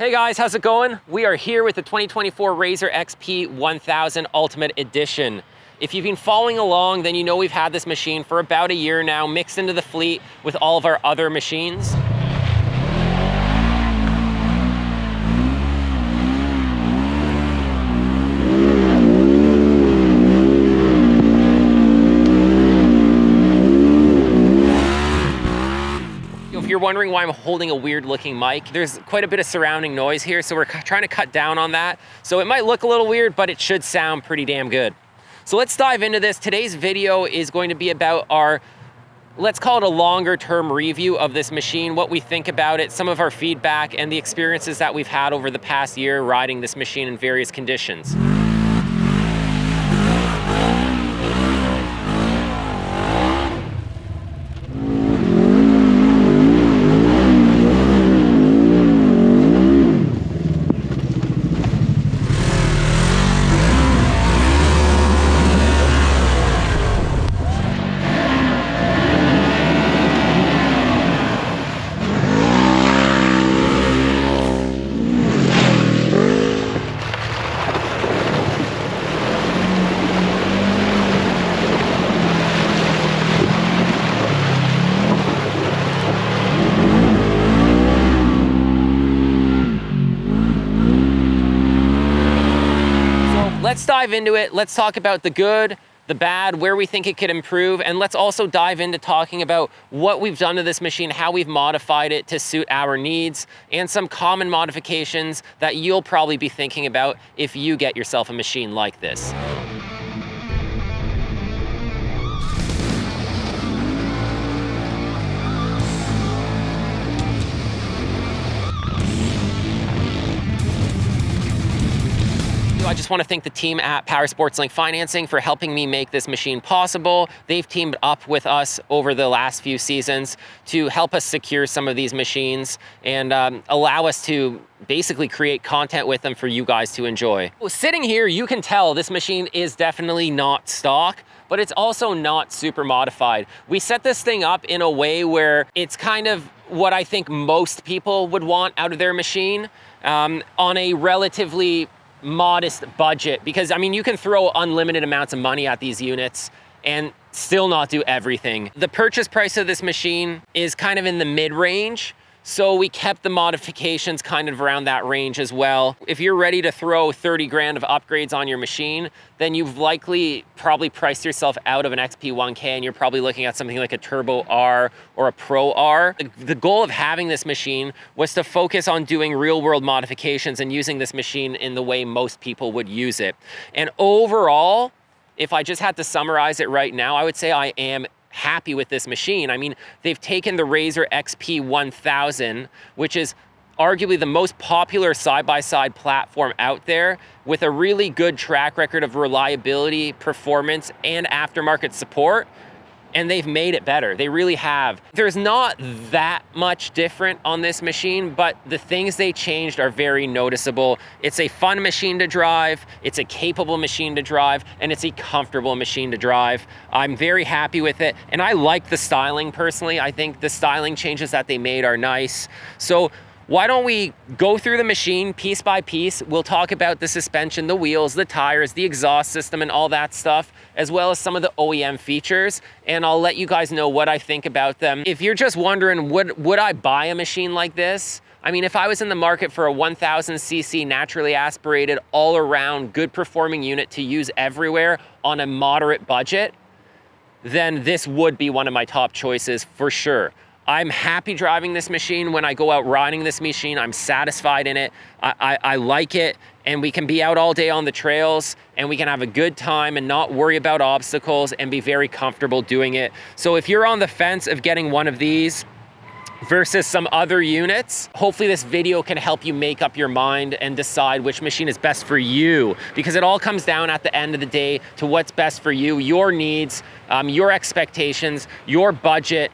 Hey guys, how's it going? We are here with the 2024 Razer XP1000 Ultimate Edition. If you've been following along, then you know we've had this machine for about a year now, mixed into the fleet with all of our other machines. If you're wondering why I'm holding a weird looking mic, there's quite a bit of surrounding noise here, so we're trying to cut down on that. So it might look a little weird, but it should sound pretty damn good. So let's dive into this. Today's video is going to be about our, let's call it a longer term review of this machine, what we think about it, some of our feedback, and the experiences that we've had over the past year riding this machine in various conditions. Let's dive into it. Let's talk about the good, the bad, where we think it could improve, and let's also dive into talking about what we've done to this machine, how we've modified it to suit our needs, and some common modifications that you'll probably be thinking about if you get yourself a machine like this. I just want to thank the team at Power Sports Link Financing for helping me make this machine possible. They've teamed up with us over the last few seasons to help us secure some of these machines and allow us to basically create content with them for you guys to enjoy. Well, sitting here, you can tell this machine is definitely not stock, but it's also not super modified. We set this thing up in a way where it's kind of what I think most people would want out of their machine on a relatively modest budget, because I mean, you can throw unlimited amounts of money at these units and still not do everything. The purchase price of this machine is kind of in the mid-range, so we kept the modifications kind of around that range as well. If you're ready to throw 30 grand of upgrades on your machine, then you've likely probably priced yourself out of an XP1K, and you're probably looking at something like a Turbo R or a Pro R. The goal of having this machine was to focus on doing real world modifications and using this machine in the way most people would use it. And overall, if I just had to summarize it right now, I would say I am happy with this machine. I mean, they've taken the Razer XP1000, which is arguably the most popular side-by-side platform out there, with a really good track record of reliability, performance, and aftermarket support, and they've made it better. They really have. There's not that much different on this machine, but the things they changed are very noticeable. It's a fun machine to drive, it's a capable machine to drive, and it's a comfortable machine to drive. I'm very happy with it, and I like the styling personally. I think the styling changes that they made are nice. So why don't we go through the machine piece by piece? We'll talk about the suspension, the wheels, the tires, the exhaust system, and all that stuff, as well as some of the OEM features, and I'll let you guys know what I think about them. If you're just wondering, would I buy a machine like this? I mean, if I was in the market for a 1000cc naturally aspirated, all-around, good performing unit to use everywhere on a moderate budget, then this would be one of my top choices for sure. I'm happy driving this machine. When I go out riding this machine, I'm satisfied in it. I like it, and we can be out all day on the trails, and we can have a good time and not worry about obstacles and be very comfortable doing it. So if you're on the fence of getting one of these versus some other units, hopefully this video can help you make up your mind and decide which machine is best for you, because it all comes down at the end of the day to what's best for you, your needs, your expectations, your budget,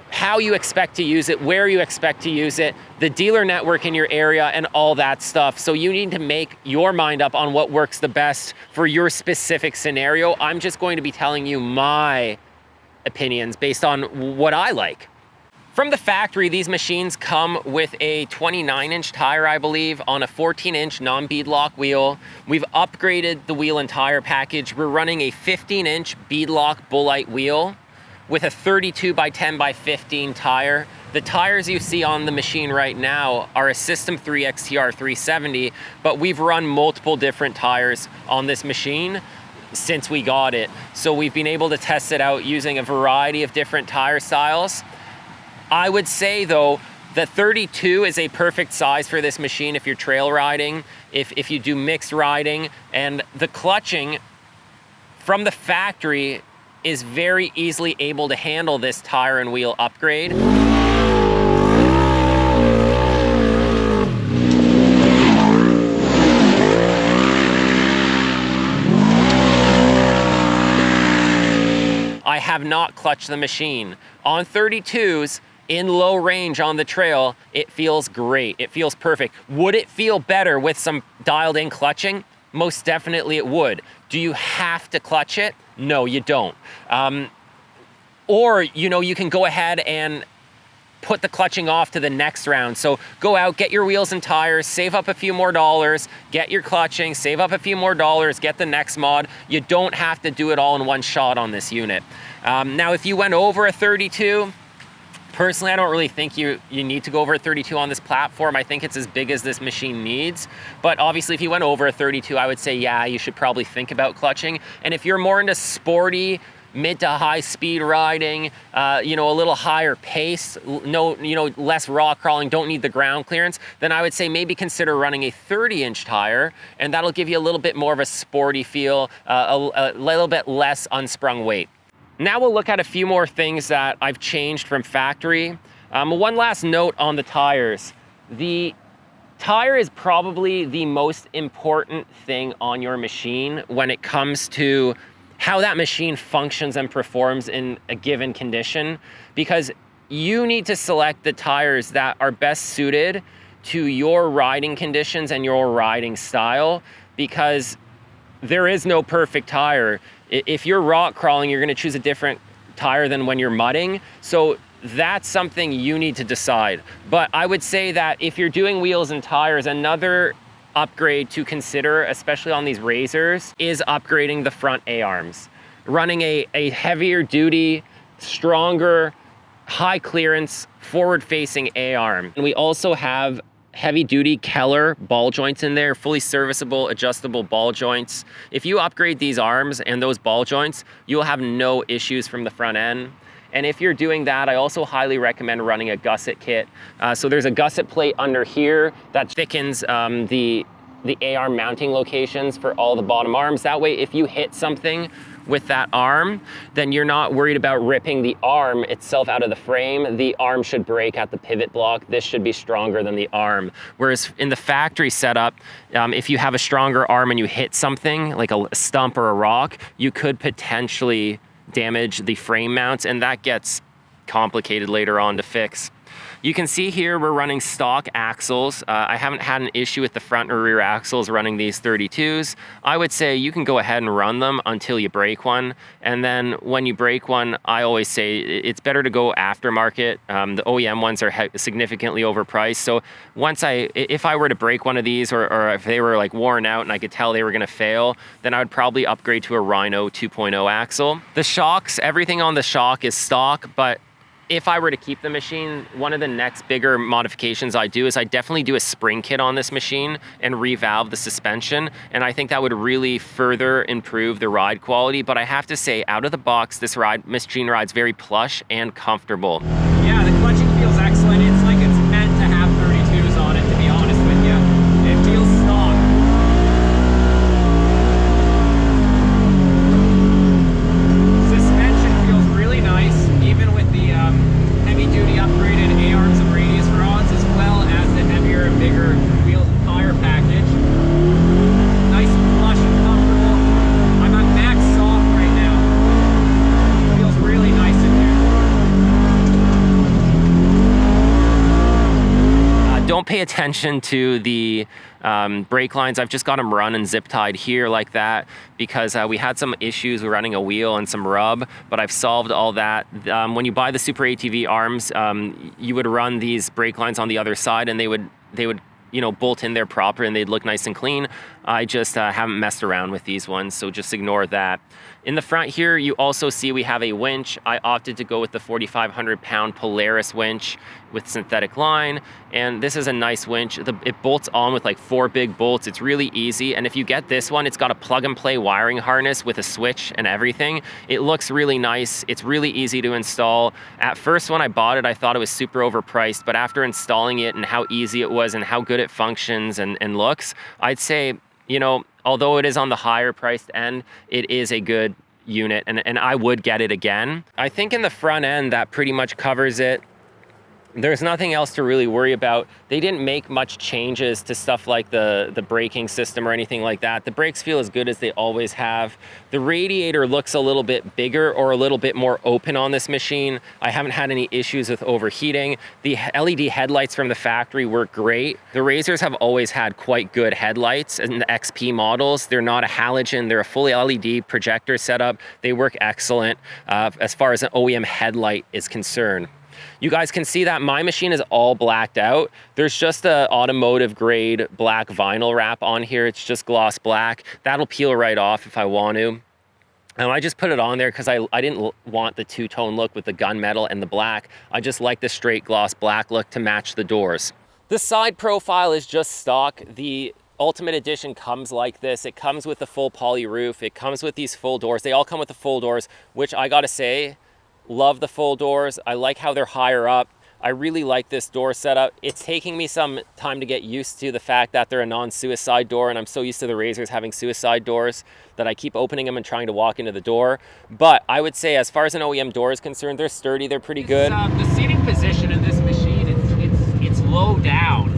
how you expect to use it, where you expect to use it, the dealer network in your area, and all that stuff. So you need to make your mind up on what works the best for your specific scenario. I'm just going to be telling you my opinions based on what I like. From the factory, these machines come with a 29-inch tire, I believe, on a 14-inch non-beadlock wheel. We've upgraded the wheel and tire package. We're running a 15-inch beadlock Bullite wheel with a 32 by 10 by 15 tire. The tires you see on the machine right now are a System 3 XTR 370, but we've run multiple different tires on this machine since we got it. So we've been able to test it out using a variety of different tire styles. I would say though, the 32 is a perfect size for this machine if you're trail riding, if you do mixed riding, and the clutching from the factory is very easily able to handle this tire and wheel upgrade. I have not clutched the machine. On 32s, in low range on the trail, it feels great. It feels perfect. Would it feel better with some dialed in clutching? Most definitely it would. Do you have to clutch it? No, you don't. Or, you know, you can go ahead and put the clutching off to the next round. So go out, get your wheels and tires, save up a few more dollars, get your clutching, save up a few more dollars, get the next mod. You don't have to do it all in one shot on this unit. Now, if you went over a 32, personally, I don't really think you need to go over a 32 on this platform. I think it's as big as this machine needs. But obviously, if you went over a 32, I would say, yeah, you should probably think about clutching. And if you're more into sporty, mid to high speed riding, you know, a little higher pace, no, you know, less rock crawling, don't need the ground clearance, then I would say maybe consider running a 30-inch tire, and that'll give you a little bit more of a sporty feel, a little bit less unsprung weight. Now we'll look at a few more things that I've changed from factory. One last note on the tires. The tire is probably the most important thing on your machine when it comes to how that machine functions and performs in a given condition, because you need to select the tires that are best suited to your riding conditions and your riding style, because there is no perfect tire. If you're rock crawling, you're gonna choose a different tire than when you're mudding. So that's something you need to decide. But I would say that if you're doing wheels and tires, another upgrade to consider, especially on these RZRs, is upgrading the front A-arms. Running a heavier duty, stronger, high clearance, forward-facing A-arm. And we also have heavy-duty Keller ball joints in there, fully serviceable, adjustable ball joints. If you upgrade these arms and those ball joints, you'll have no issues from the front end. And if you're doing that, I also highly recommend running a gusset kit. So there's a gusset plate under here that thickens the A-arm mounting locations for all the bottom arms. That way, if you hit something with that arm, then you're not worried about ripping the arm itself out of the frame. The arm should break at the pivot block. This should be stronger than the arm. Whereas in the factory setup, if you have a stronger arm and you hit something like a stump or a rock, you could potentially damage the frame mounts, and that gets complicated later on to fix. You can see here we're running stock axles. I haven't had an issue with the front or rear axles running these 32s. I would say you can go ahead and run them until you break one. And then when you break one, I always say it's better to go aftermarket. The OEM ones are significantly overpriced. So if I were to break one of these, or if they were like worn out and I could tell they were gonna fail, then I would probably upgrade to a Rhino 2.0 axle. The shocks, everything on the shock is stock, but if I were to keep the machine, one of the next bigger modifications I do is I definitely do a spring kit on this machine and revalve the suspension. And I think that would really further improve the ride quality. But I have to say, out of the box, this machine rides very plush and comfortable. Yeah, the clutching feels excellent. It's like it's meant to have 32s on it, to be honest with you. It feels stock. Suspension feels really nice, even with the heavy-duty upgraded A-arms and radius rods, as well as the heavier and bigger wheels and tire package. Nice and plush and comfortable. I'm at max soft right now. It feels really nice in there. Don't pay pay attention to the brake lines. I've just got them run and zip tied here like that because we had some issues with running a wheel and some rub, but I've solved all that. When you buy the Super ATV arms, you would run these brake lines on the other side, and they would you know, bolt in there proper and they'd look nice and clean. I just haven't messed around with these ones, so just ignore that. In the front here, you also see we have a winch. I opted to go with the 4,500 pound Polaris winch with synthetic line, and this is a nice winch. It bolts on with like 4 big bolts. It's really easy, and if you get this one, it's got a plug and play wiring harness with a switch and everything. It looks really nice. It's really easy to install. At first, when I bought it, I thought it was super overpriced, but after installing it and how easy it was and how good it functions and looks, I'd say, you know, although it is on the higher priced end, it is a good unit, and I would get it again. I think in the front end, that pretty much covers it. There's nothing else to really worry about. They didn't make much changes to stuff like the braking system or anything like that. The brakes feel as good as they always have. The radiator looks a little bit bigger or a little bit more open on this machine. I haven't had any issues with overheating. The LED headlights from the factory work great. The Razors have always had quite good headlights, and the XP models, they're not a halogen, they're a fully LED projector setup. They work excellent as far as an OEM headlight is concerned. You guys can see that my machine is all blacked out. There's just a automotive grade black vinyl wrap on here. It's just gloss black. That'll peel right off if I want to. And I just put it on there because I didn't want the two-tone look with the gunmetal and the black. I just like the straight gloss black look to match the doors. The side profile is just stock. The Ultimate Edition comes like this. It comes with the full poly roof. It comes with these full doors. They all come with the full doors, which I gotta say, love the full doors. I like how they're higher up. I really like this door setup. It's taking me some time to get used to the fact that they're a non-suicide door, and I'm so used to the Razors having suicide doors that I keep opening them and trying to walk into the door. But I would say as far as an OEM door is concerned, they're sturdy, they're pretty good. The seating position in this machine, it's low down.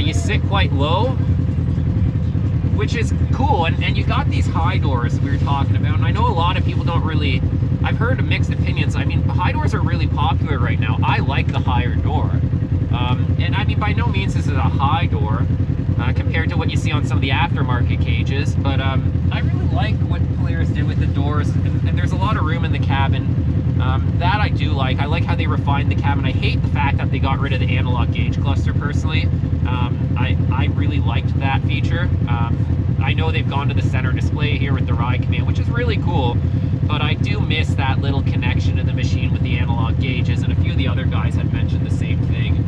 You sit quite low, which is cool, and you got these high doors we were talking about, and I know a lot of people don't really, I've heard mixed opinions. I mean, high doors are really popular right now. I like the higher door. And I mean, by no means this is a high door compared to what you see on some of the aftermarket cages, but I really like what Polaris did with the doors, and there's a lot of room in the cabin. That I do like. I like how they refined the cabin. I hate the fact that they got rid of the analog gauge cluster, personally. I really liked that feature. I know they've gone to the center display here with the ride command, which is really cool, but I do miss that little connection to the machine with the analog gauges, and a few of the other guys had mentioned the same thing.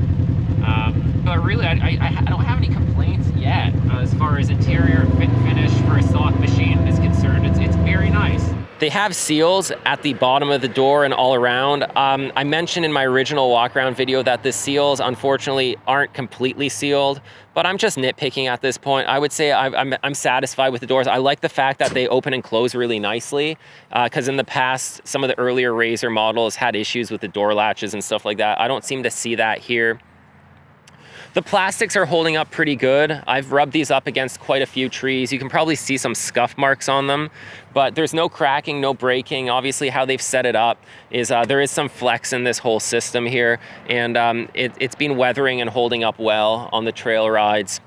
But really, I don't have any complaints yet as far as interior fit and finish for a stock machine is concerned. It's very nice. They have seals at the bottom of the door and all around. I mentioned in my original walk around video that the seals unfortunately aren't completely sealed, but I'm just nitpicking at this point. I would say I'm satisfied with the doors. I like the fact that they open and close really nicely, because in the past, some of the earlier Razor models had issues with the door latches and stuff like that. I don't seem to see that here. The plastics are holding up pretty good. I've rubbed these up against quite a few trees. You can probably see some scuff marks on them, but there's no cracking, no breaking. Obviously, how they've set it up is there is some flex in this whole system here, and it's been weathering and holding up well on the trail rides.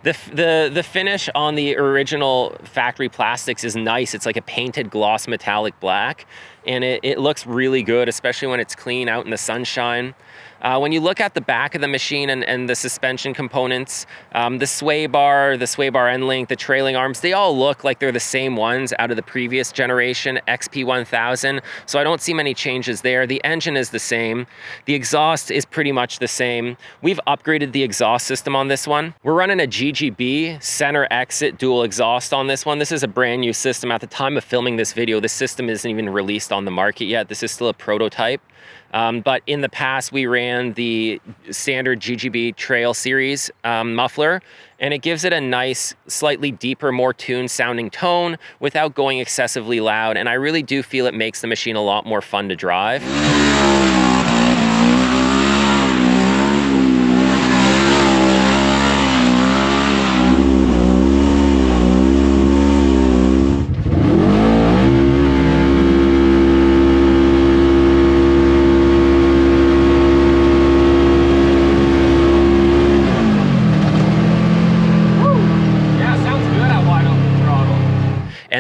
The finish on the original factory plastics is nice. It's like a painted gloss metallic black, and it looks really good, especially when it's clean out in the sunshine. When you look at the back of the machine and the suspension components, the sway bar end link, the trailing arms, they all look like they're the same ones out of the previous generation, XP1000, so I don't see many changes there. The engine is the same. The exhaust is pretty much the same. We've upgraded the exhaust system on this one. We're running a GGB center exit dual exhaust on this one. This is a brand new system. At the time of filming this video, this system isn't even released on the market yet. This is still a prototype. But in the past, we ran the standard GGB Trail Series muffler, and it gives it a nice, slightly deeper, more tuned sounding tone without going excessively loud. And I really do feel it makes the machine a lot more fun to drive.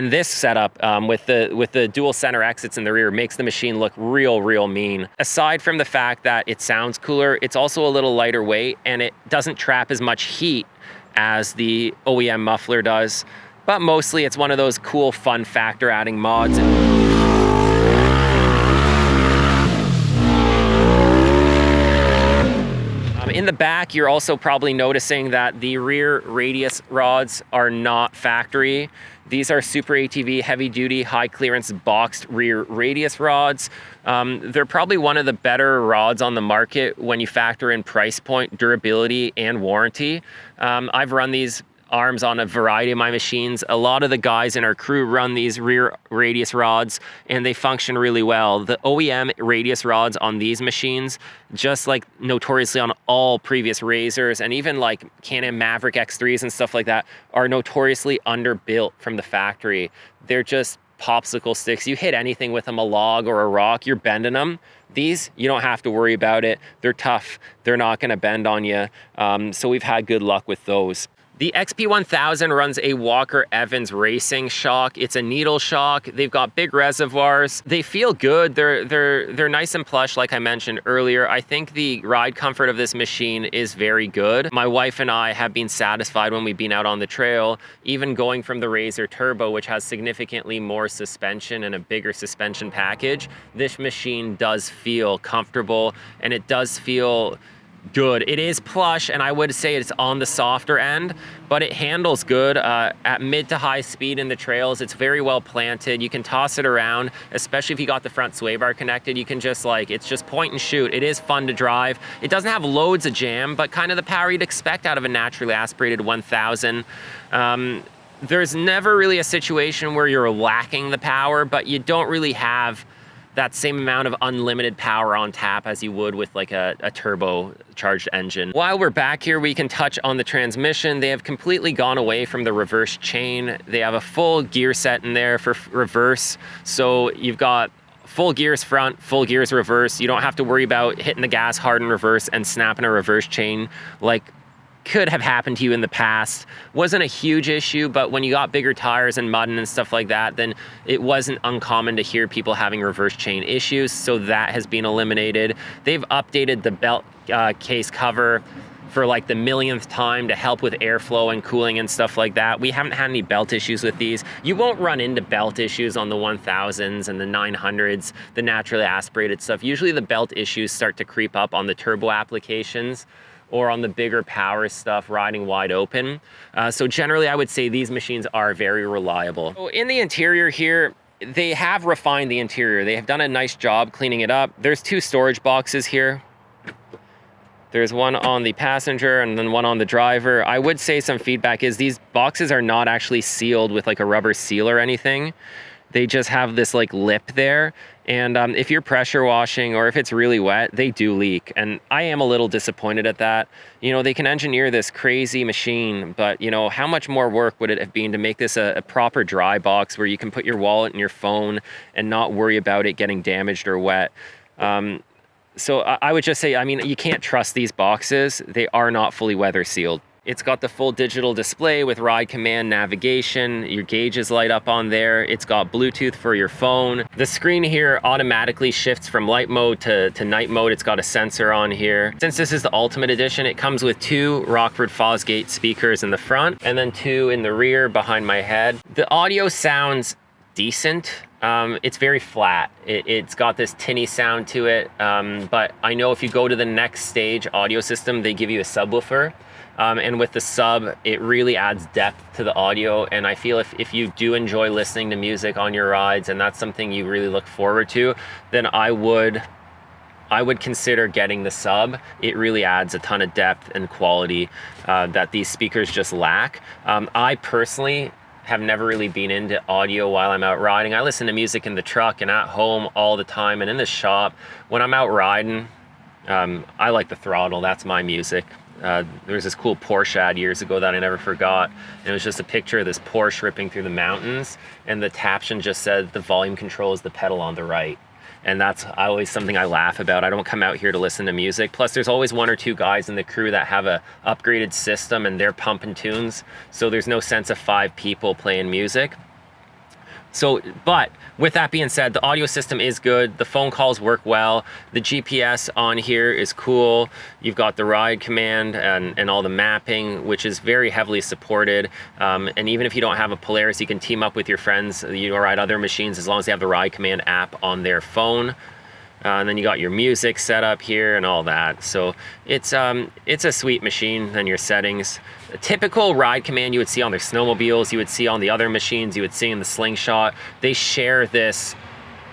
And this setup with the dual center exits in the rear makes the machine look real mean. Aside from the fact that it sounds cooler, it's also a little lighter weight and it doesn't trap as much heat as the OEM muffler does. But mostly it's one of those cool fun factor adding mods. In the back, you're also probably noticing that the rear radius rods are not factory. These are Super ATV heavy duty, high clearance boxed rear radius rods. They're probably one of the better rods on the market when you factor in price point, durability, and warranty. I've run these arms on a variety of my machines. A lot of the guys in our crew run these rear radius rods and they function really well. The OEM radius rods on these machines, just like notoriously on all previous Razers and even like Canon Maverick X3s and stuff like that, are notoriously underbuilt from the factory. They're just popsicle sticks. You hit anything with them, a log or a rock, you're bending them. These, you don't have to worry about it. They're tough. They're not gonna bend on you. So we've had good luck with those. The XP1000 runs a Walker Evans racing shock. It's a needle shock. They've got big reservoirs. They feel good. They're nice and plush, like I mentioned earlier. I think the ride comfort of this machine is very good. My wife and I have been satisfied when we've been out on the trail, even going from the Razer Turbo, which has significantly more suspension and a bigger suspension package. This machine does feel comfortable and it does feel good. It is plush and I would say it's on the softer end, but it handles good at mid to high speed in the trails. It's very well planted. You can toss it around, especially if you got the front sway bar connected. You can just it's just point and shoot. It is fun to drive. It doesn't have loads of jam, but kind of the power you'd expect out of a naturally aspirated 1000. There's never really a situation where you're lacking the power, but you don't really have that same amount of unlimited power on tap as you would with like a turbo charged engine. While we're back here, we can touch on the transmission. They have completely gone away from the reverse chain. They have a full gear set in there for reverse. So you've got full gears front, full gears reverse. You don't have to worry about hitting the gas hard in reverse and snapping a reverse chain like could have happened to you in the past. Wasn't a huge issue, but when you got bigger tires and mudding and stuff like that, then it wasn't uncommon to hear people having reverse chain issues, so that has been eliminated. They've updated the belt case cover for like the millionth time to help with airflow and cooling and stuff like that. We haven't had any belt issues with these. You won't run into belt issues on the 1000s and the 900s, the naturally aspirated stuff. Usually the belt issues start to creep up on the turbo applications or on the bigger power stuff riding wide open. So generally I would say these machines are very reliable. So in the interior here, they have refined the interior. They have done a nice job cleaning it up. There's two storage boxes here. There's one on the passenger and then one on the driver. I would say some feedback is these boxes are not actually sealed with like a rubber seal or anything. They just have this like lip there. And if you're pressure washing or if it's really wet, they do leak. And I am a little disappointed at that. You know, they can engineer this crazy machine, but you know, how much more work would it have been to make this a proper dry box where you can put your wallet and your phone and not worry about it getting damaged or wet? So I would just say, I mean, you can't trust these boxes. They are not fully weather sealed. It's got the full digital display with ride command navigation. Your gauges light up on there. It's got Bluetooth for your phone. The screen here automatically shifts from light mode to night mode. It's got a sensor on here. Since this is the Ultimate Edition, it comes with two Rockford Fosgate speakers in the front and then two in the rear behind my head. The audio sounds decent. It's very flat. It's got this tinny sound to it, but I know if you go to the next stage audio system, they give you a subwoofer. And with the sub, it really adds depth to the audio. And I feel if you do enjoy listening to music on your rides and that's something you really look forward to, then I would consider getting the sub. It really adds a ton of depth and quality that these speakers just lack. I personally have never really been into audio while I'm out riding. I listen to music in the truck and at home all the time and in the shop. When I'm out riding, I like the throttle. That's my music. There was this cool Porsche ad years ago that I never forgot. And it was just a picture of this Porsche ripping through the mountains. And the caption just said, the volume control is the pedal on the right. And that's always something I laugh about. I don't come out here to listen to music. Plus there's always one or two guys in the crew that have a upgraded system and they're pumping tunes. So there's no sense of 5 people playing music. So, but with that being said, the audio system is good. The phone calls work well. The GPS on here is cool. You've got the ride command and all the mapping, which is very heavily supported. And even if you don't have a Polaris, you can team up with your friends, you ride other machines as long as they have the ride command app on their phone. And then you got your music set up here and all that. So it's a sweet machine. Then your settings. A typical ride command you would see on their snowmobiles, you would see on the other machines, you would see in the Slingshot. They share this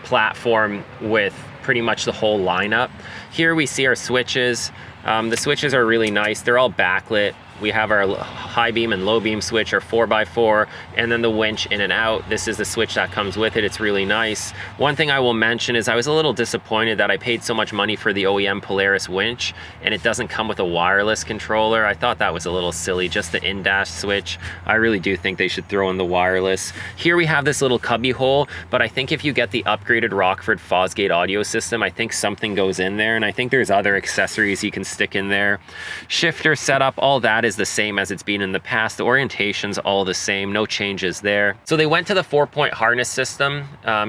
platform with pretty much the whole lineup. Here we see our switches. The switches are really nice. They're all backlit. We have our high beam and low beam switch, our 4x4, and then the winch in and out. This is the switch that comes with it. It's really nice. One thing I will mention is I was a little disappointed that I paid so much money for the OEM Polaris winch and it doesn't come with a wireless controller. I thought that was a little silly, just the in-dash switch. I really do think they should throw in the wireless. Here we have this little cubby hole, but I think if you get the upgraded Rockford Fosgate audio system, I think something goes in there, and I think there's other accessories you can stick in there. Shifter setup, all that is the same as it's been in the past. The orientation's all the same, no changes there. So they went to the 4-point harness system.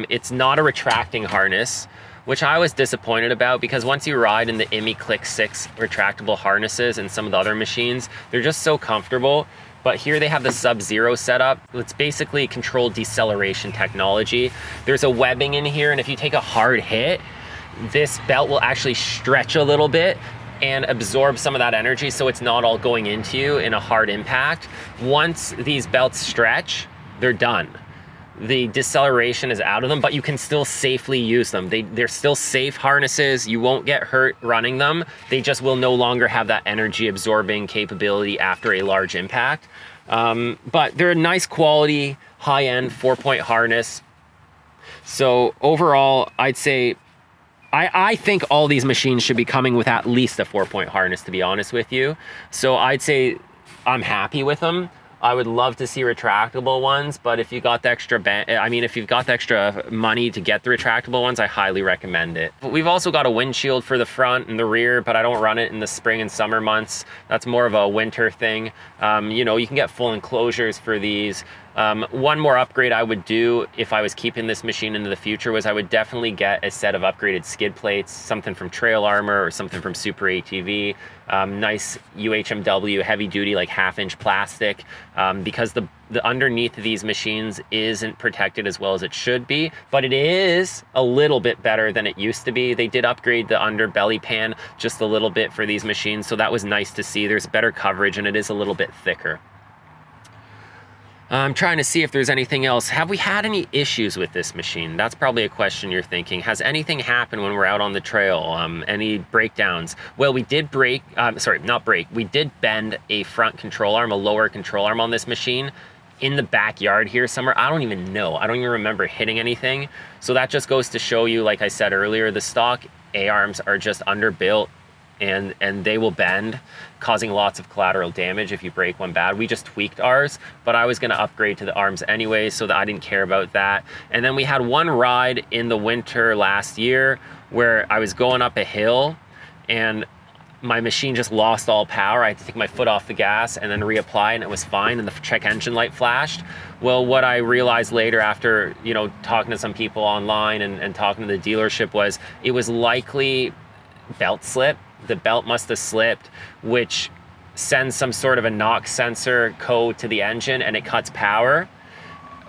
It's not a retracting harness, which I was disappointed about, because once you ride in the IMI Click 6 retractable harnesses and some of the other machines, they're just so comfortable. But here they have the Sub-Zero setup. It's basically controlled deceleration technology. There's a webbing in here, and if you take a hard hit, this belt will actually stretch a little bit and absorb some of that energy, so it's not all going into you in a hard impact. Once these belts stretch, they're done. The deceleration is out of them, but you can still safely use them. They're still safe harnesses. You won't get hurt running them. They just will no longer have that energy absorbing capability after a large impact. But they're a nice quality, high-end 4-point harness. So overall, I'd say I think all these machines should be coming with at least a 4-point harness, to be honest with you. So I'd say I'm happy with them. I would love to see retractable ones, but if you got the extra if you've got the extra money to get the retractable ones, I highly recommend it. We've also got a windshield for the front and the rear, but I don't run it in the spring and summer months. That's more of a winter thing. You know, you can get full enclosures for these. One more upgrade I would do if I was keeping this machine into the future was I would definitely get a set of upgraded skid plates, something from Trail Armor or something from Super ATV. Nice UHMW heavy duty, like 1/2-inch plastic, because the underneath of these machines isn't protected as well as it should be, but it is a little bit better than it used to be. They did upgrade the underbelly pan just a little bit for these machines, so that was nice to see. There's better coverage and it is a little bit thicker. I'm trying to see if there's anything else. Have we had any issues with this machine? That's probably a question you're thinking. Has anything happened when we're out on the trail? Any breakdowns? Well, we did we did bend a front control arm, a lower control arm on this machine in the backyard here somewhere. I don't even know. I don't even remember hitting anything. So that just goes to show you, like I said earlier, the stock A-arms are just underbuilt, and they will bend, causing lots of collateral damage if you break one bad. We just tweaked ours, but I was gonna upgrade to the arms anyway, so that I didn't care about that. And then we had one ride in the winter last year where I was going up a hill and my machine just lost all power. I had to take my foot off the gas and then reapply, and it was fine, and the check engine light flashed. Well, what I realized later after, you know, talking to some people online and talking to the dealership was it was likely belt slip. The belt must have slipped, which sends some sort of a knock sensor code to the engine, and it cuts power.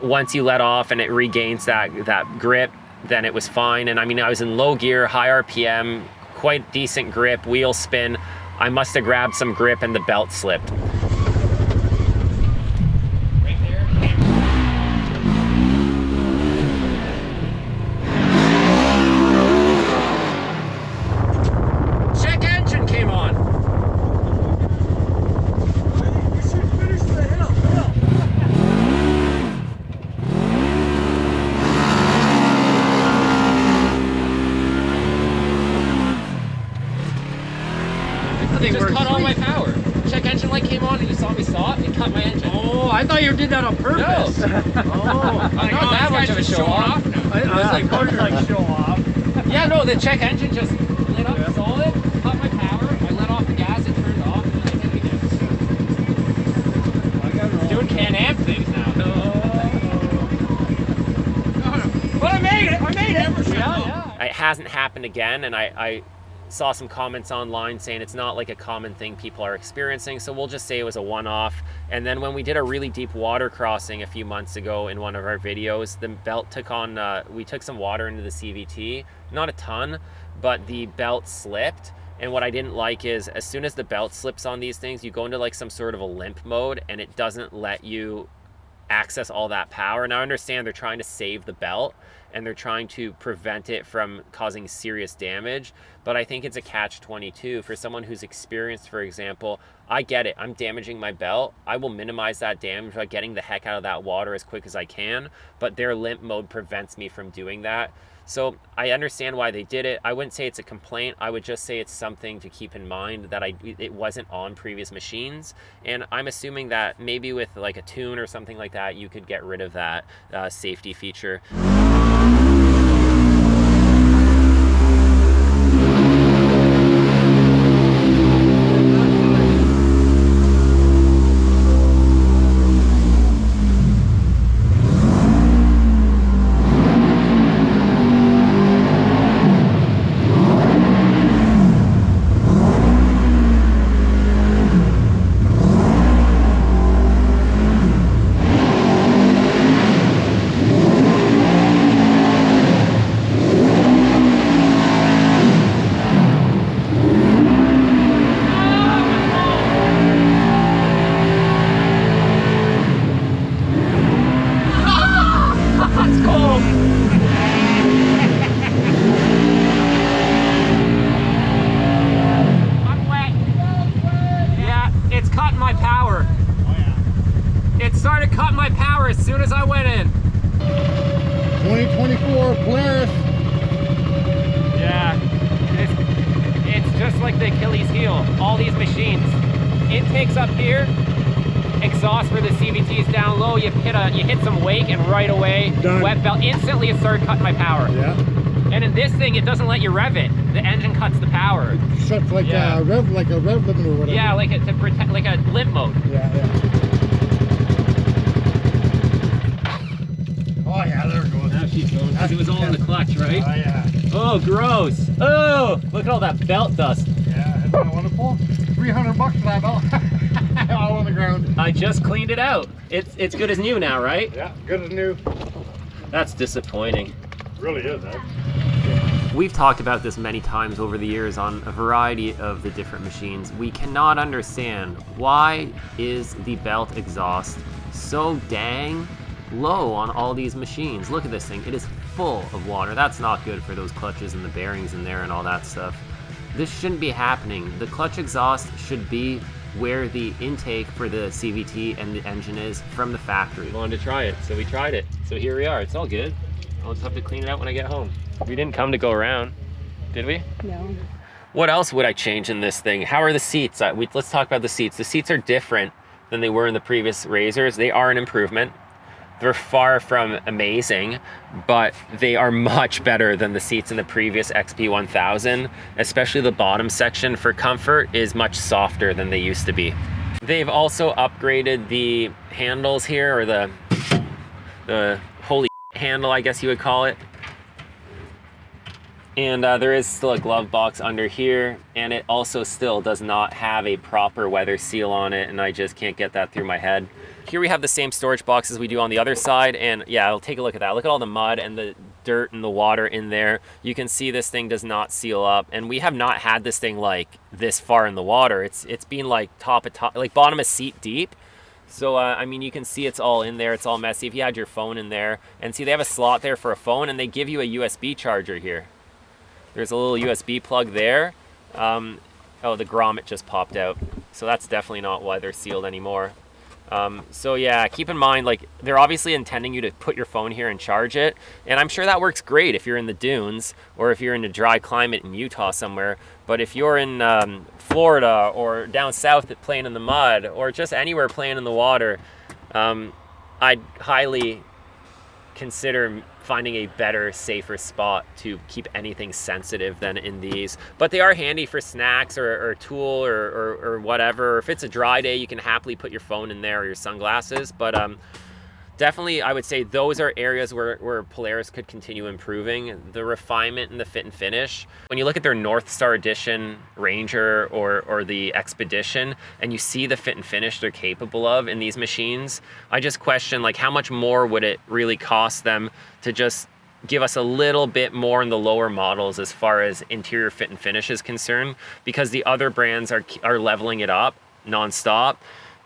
Once you let off and it regains that grip, then it was fine. And I mean, I was in low gear, high RPM, quite decent grip, wheel spin. I must have grabbed some grip and the belt slipped. I thought you did that on purpose. No. Oh, I not that much of a show off. I was like, part like show off. Yeah, no, the check engine just lit up solid, cut my power. I let off the gas, it turned off, and then I did it again. Doing Can-Am things now. Yeah. It hasn't happened again, and I saw some comments online saying it's not like a common thing people are experiencing, so we'll just say it was a one-off. And then when we did a really deep water crossing a few months ago in one of our videos, the belt took on, we took some water into the CVT, not a ton, but the belt slipped. And what I didn't like is as soon as the belt slips on these things, you go into like some sort of a limp mode and it doesn't let you access all that power. Now I understand they're trying to save the belt and they're trying to prevent it from causing serious damage, but I think it's a catch-22 for someone who's experienced. For example, I get it, I'm damaging my belt, I will minimize that damage by getting the heck out of that water as quick as I can, but their limp mode prevents me from doing that. So I understand why they did it. I wouldn't say it's a complaint. I would just say it's something to keep in mind that it wasn't on previous machines. And I'm assuming that maybe with like a tune or something like that, you could get rid of that safety feature. Started cutting my power as soon as I went in. 2024 Polaris. Yeah, it's just like the Achilles heel. All these machines, intakes up here, exhaust for the CVTs down low. You hit some wake and right away, done. Wet belt. Instantly it started cutting my power. Yeah. And in this thing, it doesn't let you rev it. The engine cuts the power. Shuts like a rev limiter or whatever. Yeah, like to protect, like a limp mode. Yeah. Oh yeah, there it goes. Now she's going, because it was all in the clutch, right? Oh yeah. Oh, gross. Oh, look at all that belt dust. Yeah, isn't that wonderful? $300 for that belt. All on the ground. I just cleaned it out. It's good as new now, right? Yeah, good as new. That's disappointing. It really is, eh? We've talked about this many times over the years on a variety of the different machines. We cannot understand why is the belt exhaust so dang low on all these machines. Look at this thing, it is full of water. That's not good for those clutches and the bearings in there and all that stuff. This shouldn't be happening. The clutch exhaust should be where the intake for the CVT and the engine is from the factory. We wanted to try it, so we tried it. So here we are, it's all good. I'll just have to clean it out when I get home. We didn't come to go around, did we? No. What else would I change in this thing? How are the seats? Let's talk about the seats. The seats are different than they were in the previous Razors. They are an improvement. They're far from amazing, but they are much better than the seats in the previous XP1000. Especially the bottom section for comfort is much softer than they used to be. They've also upgraded the handles here, or the holy handle, I guess you would call it. And there is still a glove box under here, and it also still does not have a proper weather seal on it, and I just can't get that through my head. Here we have the same storage box as we do on the other side, and yeah, I'll take a look at that. Look at all the mud and the dirt and the water in there. You can see this thing does not seal up, and we have not had this thing like this far in the water. It's been like like bottom of seat deep. So, I mean, you can see it's all in there. It's all messy. If you had your phone in there, and see they have a slot there for a phone, and they give you a USB charger here. There's a little USB plug there. Oh, the grommet just popped out. So that's definitely not weather sealed anymore. So yeah, keep in mind, like, they're obviously intending you to put your phone here and charge it. And I'm sure that works great if you're in the dunes or if you're in a dry climate in Utah somewhere. But if you're in Florida or down south playing in the mud or just anywhere playing in the water, I'd highly consider finding a better, safer spot to keep anything sensitive than in these. But they are handy for snacks or tool or whatever. If it's a dry day, you can happily put your phone in there or your sunglasses. But definitely, I would say those are areas where Polaris could continue improving. The refinement and the fit and finish. When you look at their North Star Edition Ranger or the Expedition, and you see the fit and finish they're capable of in these machines, I just question, like, how much more would it really cost them to just give us a little bit more in the lower models as far as interior fit and finish is concerned, because the other brands are leveling it up nonstop.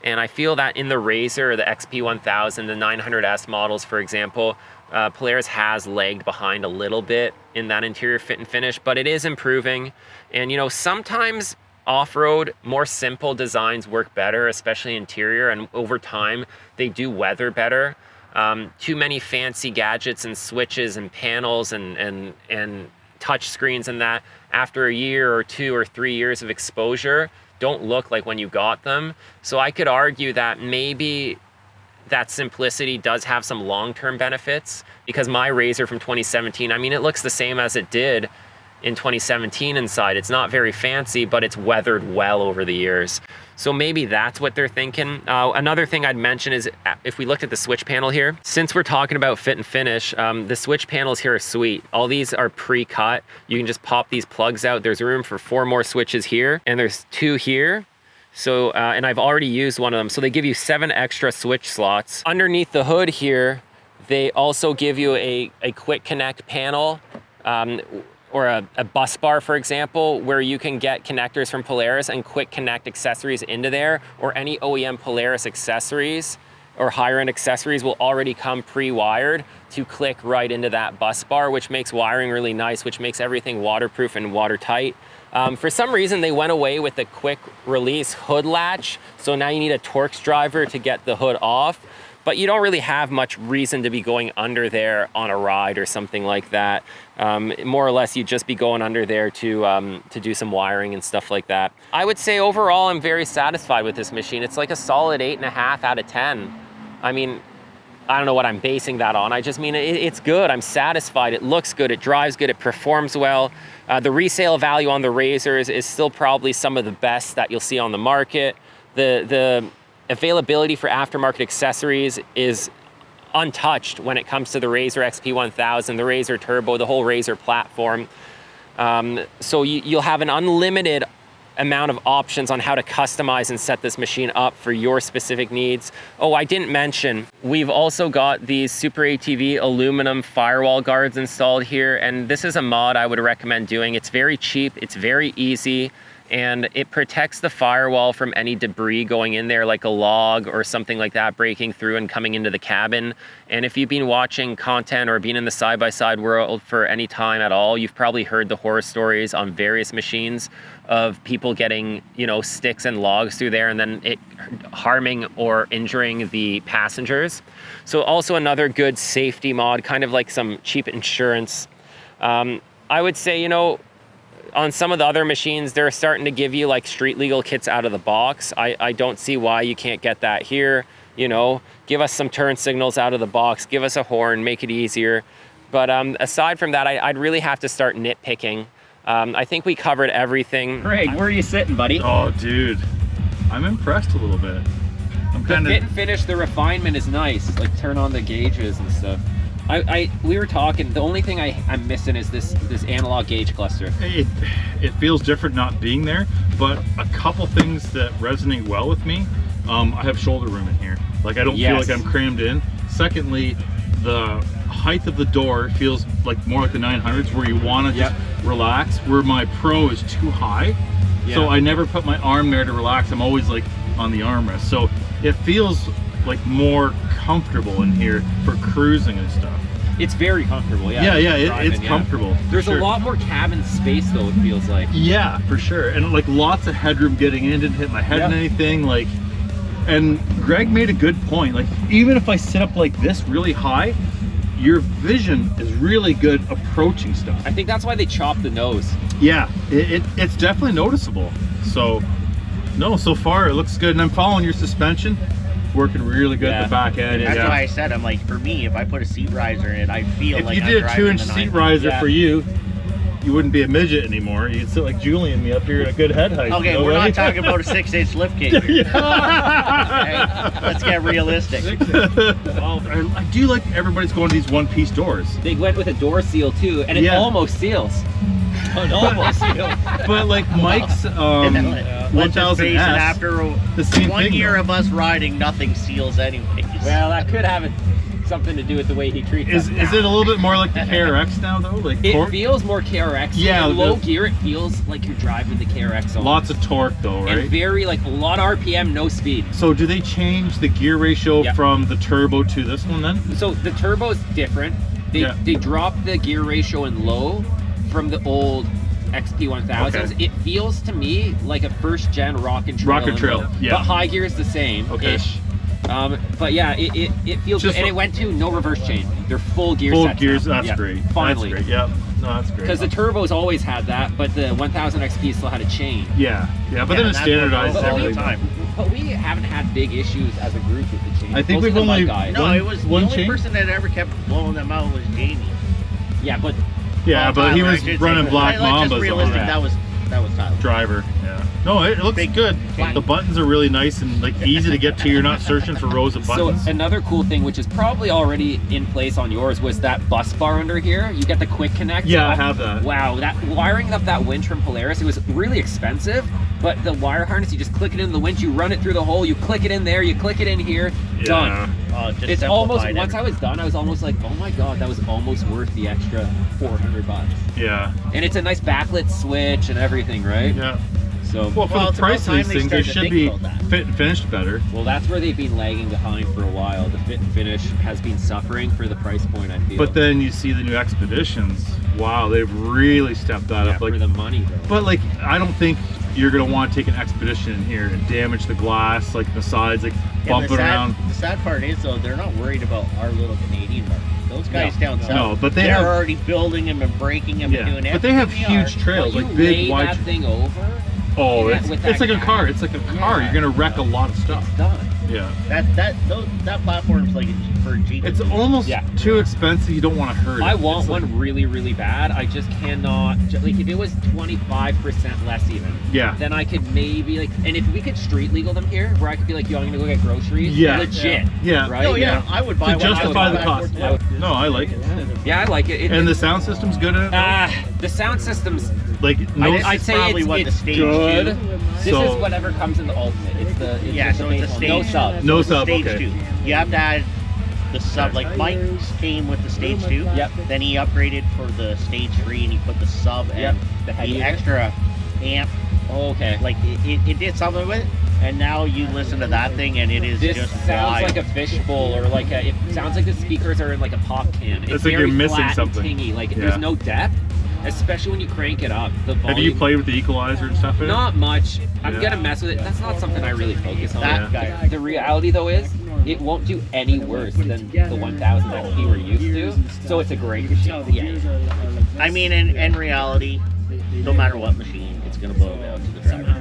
And I feel that in the Razer, the XP1000, the 900S models, for example, Polaris has lagged behind a little bit in that interior fit and finish, but it is improving. And, you know, sometimes off-road, more simple designs work better, especially interior, and over time, they do weather better. Too many fancy gadgets and switches and panels and touch screens and that, after a year or 2 or 3 years of exposure, don't look like when you got them. So I could argue that maybe that simplicity does have some long-term benefits, because my Razer from 2017, I mean, it looks the same as it did in 2017 inside. It's not very fancy, but it's weathered well over the years. So maybe that's what they're thinking. Another thing I'd mention is, if we looked at the switch panel here, since we're talking about fit and finish, the switch panels here are sweet. All these are pre-cut. You can just pop these plugs out. There's room for 4 more switches here, and there's 2 here. So, and I've already used one of them. So they give you 7 extra switch slots. Underneath the hood here, they also give you a quick connect panel, or a bus bar, for example, where you can get connectors from Polaris and quick connect accessories into there, or any OEM Polaris accessories or higher end accessories will already come pre-wired to click right into that bus bar, which makes wiring really nice, which makes everything waterproof and watertight. For some reason, they went away with the quick release hood latch. So now you need a Torx driver to get the hood off, but you don't really have much reason to be going under there on a ride or something like that. More or less, you'd just be going under there to do some wiring and stuff like that. I would say overall, I'm very satisfied with this machine. It's like a solid 8.5 out of 10. I mean, I don't know what I'm basing that on. I just mean it's good. I'm satisfied. It looks good. It drives good. It performs well. The resale value on the Razers is still probably some of the best that you'll see on the market. The availability for aftermarket accessories is untouched when it comes to the Razer XP1000, the Razer Turbo, the whole Razer platform. So you'll have an unlimited amount of options on how to customize and set this machine up for your specific needs. Oh, I didn't mention, we've also got these Super ATV aluminum firewall guards installed here, and this is a mod I would recommend doing. It's very cheap, it's very easy, and it protects the firewall from any debris going in there, like a log or something like that breaking through and coming into the cabin. And if you've been watching content or been in the side-by-side world for any time at all, you've probably heard the horror stories on various machines of people getting, you know, sticks and logs through there and then it harming or injuring the passengers. So also another good safety mod, kind of like some cheap insurance. I would say, you know, on some of the other machines, they're starting to give you like street legal kits out of the box. I don't see why you can't get that here. You know, give us some turn signals out of the box, give us a horn, make it easier. But aside from that, I'd really have to start nitpicking. I think we covered everything. Craig, where are you sitting, buddy? Oh, dude, I'm impressed a little bit. I'm kind The fit of. and finish, the refinement is nice. Like turn on the gauges and stuff. We were talking. The only thing I'm missing is this analog gauge cluster. It feels different not being there, but a couple things that resonate well with me. I have shoulder room in here. Like I don't feel like I'm crammed in. Secondly, the height of the door feels like more like the 900s, where you want to just relax. Where my Pro is too high, so I never put my arm there to relax. I'm always like on the armrest, so it feels like more comfortable in here for cruising and stuff. It's very comfortable. It's comfortable. There's a lot more cabin space though, it feels like. Yeah, for sure. And like lots of headroom getting in, didn't hit my head and anything. Like, and Greg made a good point. Like, even if I sit up like this really high, your vision is really good approaching stuff. I think that's why they chopped the nose. Yeah, it's definitely noticeable. So, no, so far it looks good. And I'm following your suspension. Working really good at the back end. That's why I said, I'm like, for me, if I put a seat riser in, I feel like if you did a 2-inch seat riser for you, you wouldn't be a midget anymore. You'd sit like Julie and me up here at a good head height. Okay, you know, we're right? not talking about a 6-inch lift kit here. Okay, let's get realistic. I do like everybody's going to these one-piece doors. They went with a door seal too, and it Yeah. almost seals. It almost seals. But like Mike's Let's just face it, 1000S, after the same 1 thing, year though. of us riding, nothing seals anyways. Well, that could have something to do with the way he treats is us. it a little bit more like the KRX now though? Like It torque? feels more KRX. Yeah, In low the- gear, it feels like you're driving the KRX on. Lots of torque though, right? And very, like, a lot of RPM, no speed. So do they change the gear ratio Yep. from the turbo to this one then? So the turbo's different. They dropped the gear ratio in low from the old XP1000s. Okay. It feels to me like a first gen Rock and Trail. Rock and in Trail, low. yeah. But high gear is the same. Okay. Ish. But yeah, it feels Just good. And it went to no reverse chain. They're full gear Full sets gears, now. that's Yeah, great. Finally. That's great. Yep. No, that's great. Because the turbos always had that, but the 1000 XP still had a chain. Yeah, but then and it's that's what standardized goes all everything. the time. But we haven't had big issues as a group with the chain. I think Those we've are the only- light guys. No, One- it was the one only chain? person that ever kept blowing them out was Jamie. Yeah, but Yeah, but he Tyler, I was should running say. Black Like, Mambas just on realistic, that. that was Tyler. Driver. Yeah. No, it looks Big- good. big- The buttons are really nice and like easy to get to. You're not searching for rows of so buttons. another cool thing, which is probably already in place on yours, was that bus bar under here. You get the quick connect. Yeah, I have that. Wow, that wiring up that winch from Polaris, it was really expensive, but the wire harness, you just click it into the winch, you run it through the hole, you click it in there, you click it in here, Yeah. done. Just It's almost, simplified once I was done, I was almost like, oh my god, that was almost worth the extra $400. Yeah. And it's a nice backlit switch and everything, right? Yeah. So, Well, for Well, the it's about price of time these they things, they started to should think be about that. fit and finished better. well, that's where they've been lagging behind for a while. The fit and finish has been suffering for the price point, I feel. But then you see the new Expeditions. Wow, they've really stepped that yeah, up. Like, for the money, though. but like, I don't think you're gonna want to take an Expedition in here and damage the glass, like the sides, like bump it around. The sad part is though, they're not worried about our little Canadian market. Those guys down south, No, but they're have- already building them and breaking them and doing Yeah, but they have everything. huge trails, Well, like you big lay wide. that thing over. Oh, Yeah, it's with like that a car. cab. It's like a car. Yeah. You're gonna wreck a lot of stuff. It's done. Yeah. That platform's like for a Jeep. It's almost Yeah. too expensive. You don't want to hurt it. I want It's like- one really, really bad. I just cannot. Like, if it was 25% less even, Yeah. then I could maybe, like, and if we could street legal them here, where I could be like, yo, I'm gonna go get groceries. Yeah. Legit. Yeah. Right? Oh yeah, I would buy To one. justify the I would buy cost. one. Yeah. No, I like it. Yeah, I like it. And the sound system's good in it. The sound system's. Like no, This I'd is say probably it's, what it's the stage good. two. This So- is whatever comes in the ultimate. It's the So the it's a base one. stage. No sub. No It's a sub, Stage okay. 2. You have to add the sub. Like Mike's came with the stage 2. Yep. Then he upgraded for the stage 3, and he put the sub Yep. and The head the unit. extra amp. Oh, okay. Like it did something with it. And now you listen to that thing, and it is This just sounds wild. like a fishbowl, or like it sounds like the speakers are in like a pop can. It's It's like very you're missing flat something. and tingy. Like Yeah. there's no depth, especially when you crank it up. The volume. Have you played with the equalizer and stuff in it? Not much. I'm Yeah. gonna mess with it. That's not something I really focus on. That guy. The reality though is, it won't do any worse than the 1000 XP we're used to. So it's a great machine. Yeah. I mean, in reality, no matter what machine, it's going to boil down to the driver.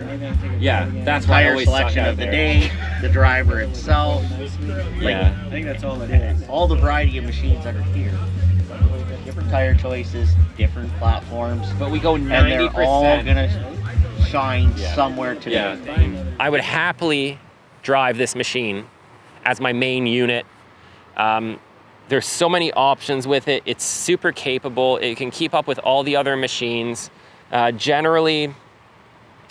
Yeah, that's why I Tire always suck selection out of the there. day, the driver itself, Yeah. I think that's all it is. all the variety of machines that are here. Different tire choices, different platforms, But we go and they're 90%. all going to shine Yeah. somewhere today. Yeah. I would happily drive this machine as my main unit. There's so many options with it. It's super capable. It can keep up with all the other machines. Generally,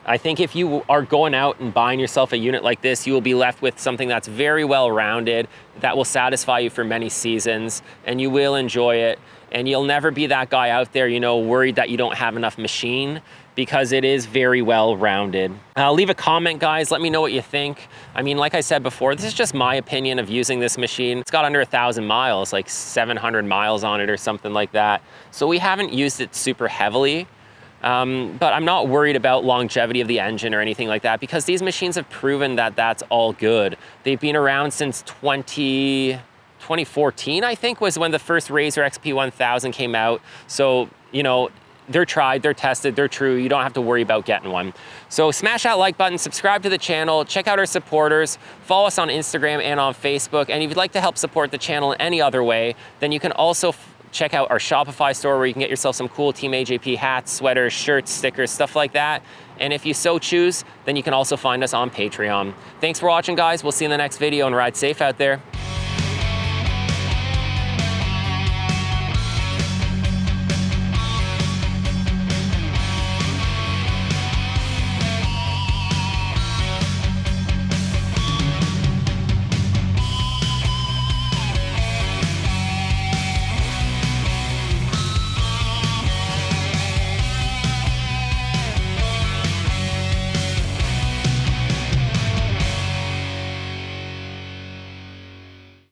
I think if you are going out and buying yourself a unit like this, you will be left with something that's very well rounded, that will satisfy you for many seasons, and you will enjoy it. And you'll never be that guy out there, you know, worried that you don't have enough machine, because it is very well rounded. Leave a comment, guys. Let me know what you think. I mean, like I said before, this is just my opinion of using this machine. It's got under 1,000 miles, like 700 miles on it or something like that. So we haven't used it super heavily. But I'm not worried about longevity of the engine or anything like that, because these machines have proven that that's all good. They've been around since 2014, I think, was when the first Razer XP1000 came out. So, you know, they're tried, they're tested, they're true. You don't have to worry about getting one. So smash that like button, subscribe to the channel, check out our supporters, follow us on Instagram and on Facebook. And if you'd like to help support the channel in any other way, then you can also check out our Shopify store where you can get yourself some cool Team AJP hats, sweaters, shirts, stickers, stuff like that. And if you so choose, then you can also find us on Patreon. Thanks for watching, guys. We'll see you in the next video, and ride safe out there.